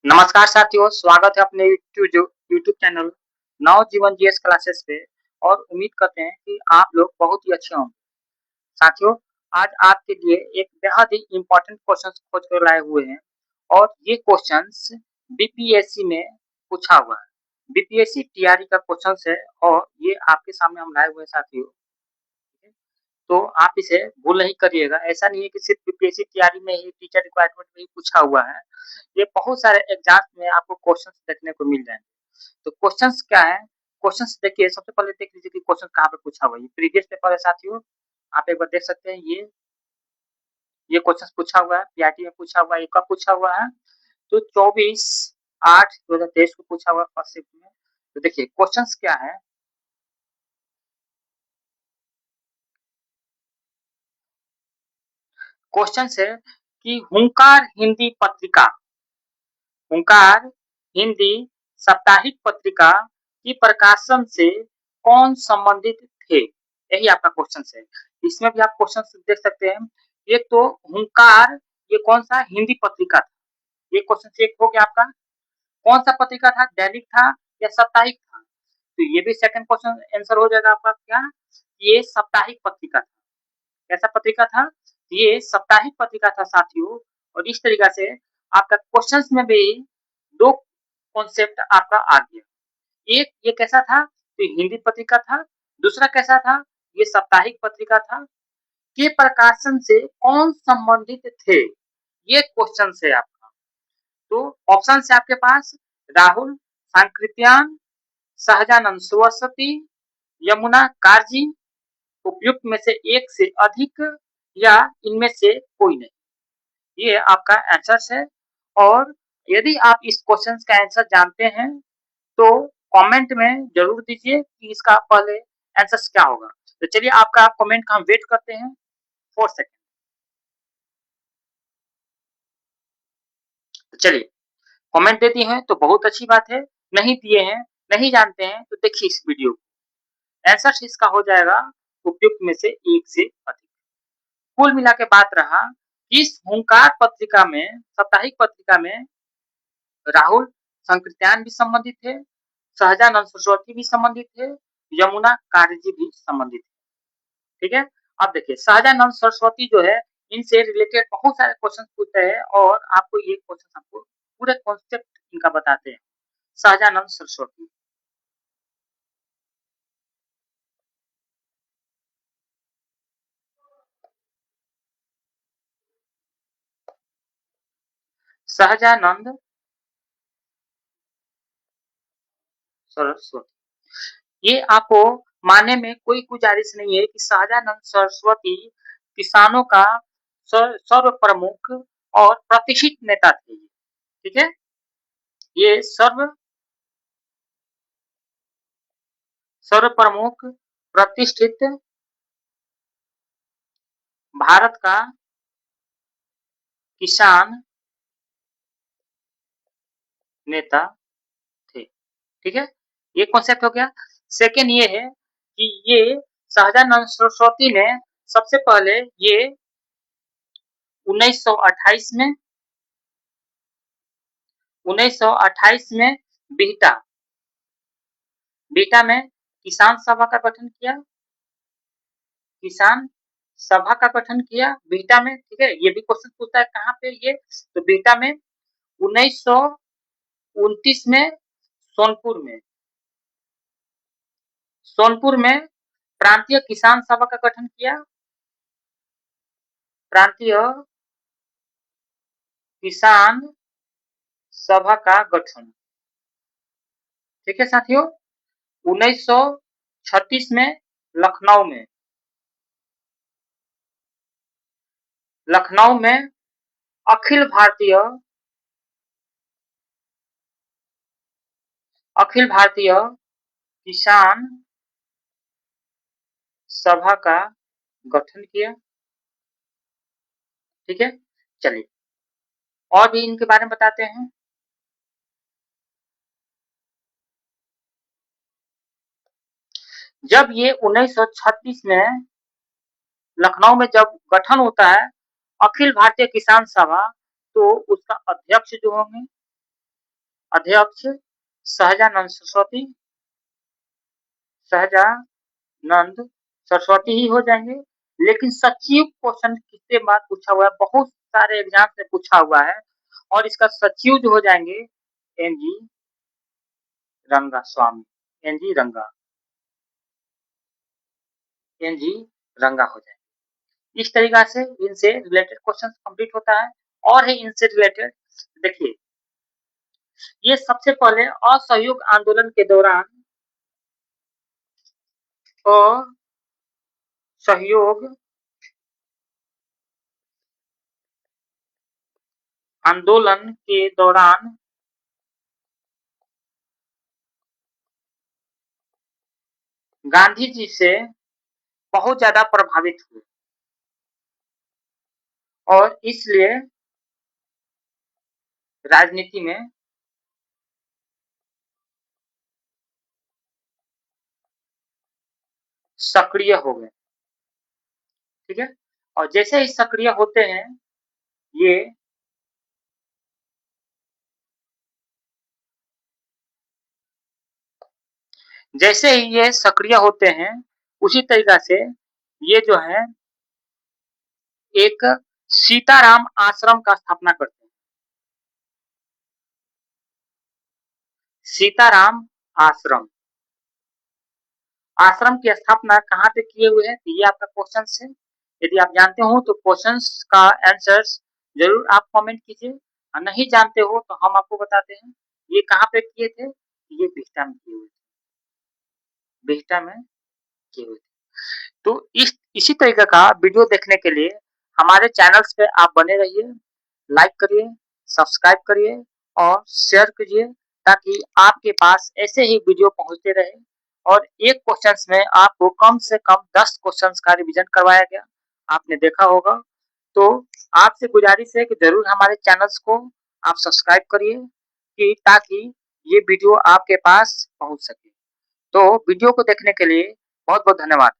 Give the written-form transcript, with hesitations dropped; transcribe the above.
नमस्कार साथियों, स्वागत है अपने यूट्यूब चैनल नवजीवन जीएस क्लासेस पे और उम्मीद करते हैं कि आप लोग बहुत ही अच्छे होंगे। साथियों, आज आपके लिए एक बेहद ही इम्पोर्टेंट क्वेश्चन खोज कर लाए हुए हैं और ये क्वेश्चंस बीपीएससी में पूछा हुआ है। बीपीएससी टीआरई का क्वेश्चंस है और ये आपके सामने हम लाए हुए हैं साथियों। तो आप इसे भूल नहीं करिएगा। ऐसा नहीं है कि सिर्फ बीपीएससी तैयारी में ही टीचर रिक्वायरमेंट में ही पूछा हुआ है। ये बहुत सारे एग्जाम्स में आपको क्वेश्चंस देखने को मिल जाएंगे। तो क्वेश्चंस क्या है? क्वेश्चंस देखिए, सबसे पहले देख लीजिए कि क्वेश्चन कहाँ पे पूछा हुआ है। ये प्रीवियस पेपर है साथियों, आप एक बार देख सकते हैं। ये क्वेश्चन पूछा हुआ है, पीआईटी में पूछा हुआ है। ये कब पूछा हुआ है? तो 24/8/2023 को पूछा हुआ है फर्स्ट शिफ्ट में। तो देखिए क्वेश्चंस क्या है। क्वेश्चन है कि हुंकार हिंदी पत्रिका, हुंकार हिंदी साप्ताहिक पत्रिका की प्रकाशन से कौन संबंधित थे? यही आपका क्वेश्चन है। इसमें भी आप क्वेश्चन देख सकते हैं। एक तो हुंकार, ये कौन सा हिंदी पत्रिका था? ये क्वेश्चन चेक हो गया आपका। कौन सा पत्रिका था? दैनिक था या साप्ताहिक था? तो ये भी सेकंड क्वेश्चन आंसर हो जाएगा आपका। क्या ये साप्ताहिक पत्रिका था? कैसा पत्रिका था? ये साप्ताहिक पत्रिका था साथियों। और इस तरीका से आपका क्वेश्चंस में भी दो कॉन्सेप्ट आपका आ गया। एक ये कैसा था? तो हिंदी पत्रिका था। दूसरा कैसा था? ये साप्ताहिक पत्रिका था। के प्रकाशन से कौन संबंधित थे? ये क्वेश्चन है आपका। तो ऑप्शन है आपके पास राहुल सांकृत्यान, सहजानंद सरस्वती, यमुना कारजी, उपयुक्त में से एक से अधिक या इनमें से कोई नहीं। ये आपका आंसर है। और यदि आप इस क्वेश्चन का आंसर जानते हैं तो कमेंट में जरूर दीजिए कि इसका पहले आंसर क्या होगा। तो चलिए आपका कमेंट का हम वेट करते हैं 4 सेकेंड। तो चलिए कमेंट दे दिए हैं तो बहुत अच्छी बात है। नहीं दिए हैं, नहीं जानते हैं तो देखिए इस वीडियो को। आंसर इसका हो जाएगा उपयुक्त में से एक से अधिक। कुल मिला के बात रहा, इस हुंकार पत्रिका में, साप्ताहिक पत्रिका में राहुल संकृत्यान भी संबंधित थे, सहजानंद सरस्वती भी संबंधित थे, यमुना कारजी भी संबंधित थे। ठीक है। अब देखिए सहजानंद सरस्वती जो है, इनसे रिलेटेड बहुत सारे क्वेश्चन पूछते हैं और आपको ये क्वेश्चन आपको पूरे कॉन्सेप्ट इनका बताते हैं। सहजानंद सरस्वती, सहजानंद सरस्वती, ये आपको मानने में कोई गुजारिश नहीं है कि सहजानंद सरस्वती किसानों का सर्व प्रमुख और प्रतिष्ठित नेता थे। ठीक है। ये सर्व प्रमुख प्रतिष्ठित भारत का किसान नेता थे। ठीक है। ये कॉन्सेप्ट हो गया। सेकेंड ये है कि ये सहजानंद सरस्वती ने सबसे पहले ये 1928 में 1928 में बिहटा बिहटा में किसान सभा का गठन किया। किसान सभा का गठन किया बिहटा में। ठीक है। ये भी क्वेश्चन पूछता है कहाँ पे ये, तो बिहटा में 1929 में सोनपुर में सोनपुर में प्रांतीय किसान सभा का गठन किया। प्रांतीय किसान सभा का गठन। ठीक है साथियों। 1936 में लखनऊ में लखनऊ में अखिल भारतीय अखिल भारतीय किसान सभा का गठन किया। ठीक है। चलिए और भी इनके बारे में बताते हैं। जब ये 1936 में लखनऊ में जब गठन होता है अखिल भारतीय किसान सभा, तो उसका अध्यक्ष जो होंगे अध्यक्ष सहजानंद सरस्वती, सहजानंद सरस्वती ही हो जाएंगे। लेकिन सचिव क्वेश्चन कितने बार पूछा हुआ है, बहुत सारे एग्जाम से पूछा हुआ है, और इसका सचिव जो हो जाएंगे एनजी रंगा स्वामी, एनजी रंगा, एनजी रंगा हो जाएंगे। इस तरीका से इनसे रिलेटेड क्वेश्चन कंप्लीट होता है। और है इनसे रिलेटेड, देखिए ये सबसे पहले असहयोग आंदोलन के दौरान असहयोग आंदोलन के दौरान गांधी जी से बहुत ज्यादा प्रभावित हुए और इसलिए राजनीति में सक्रिय हो गए। ठीक है, और जैसे ही सक्रिय होते हैं ये जैसे ही ये सक्रिय होते हैं उसी तरीका से ये जो है एक सीताराम आश्रम का स्थापना करते हैं। सीताराम आश्रम, आश्रम की स्थापना कहाँ पे किए हुए हैं, ये आपका क्वेश्चन है। यदि आप जानते हो तो क्वेश्चंस का आंसर्स जरूर आप कमेंट कीजिए, और नहीं जानते हो तो हम आपको बताते हैं। ये कहाँ पे किए थे, ये बिहटा में किए हुए थे, बिहटा में किए हुए थे। तो इसी तरीके का वीडियो देखने के लिए हमारे चैनल्स पे आप बने रहिए, लाइक करिए, सब्सक्राइब करिए और शेयर कीजिए, ताकि आपके पास ऐसे ही वीडियो पहुंचते रहे। और एक क्वेश्चंस में आपको कम से कम 10 क्वेश्चंस का रिवीजन करवाया गया, आपने देखा होगा। तो आपसे गुजारिश है कि जरूर हमारे चैनल्स को आप सब्सक्राइब करिए, कि ताकि ये वीडियो आपके पास पहुंच सके। तो वीडियो को देखने के लिए बहुत बहुत धन्यवाद।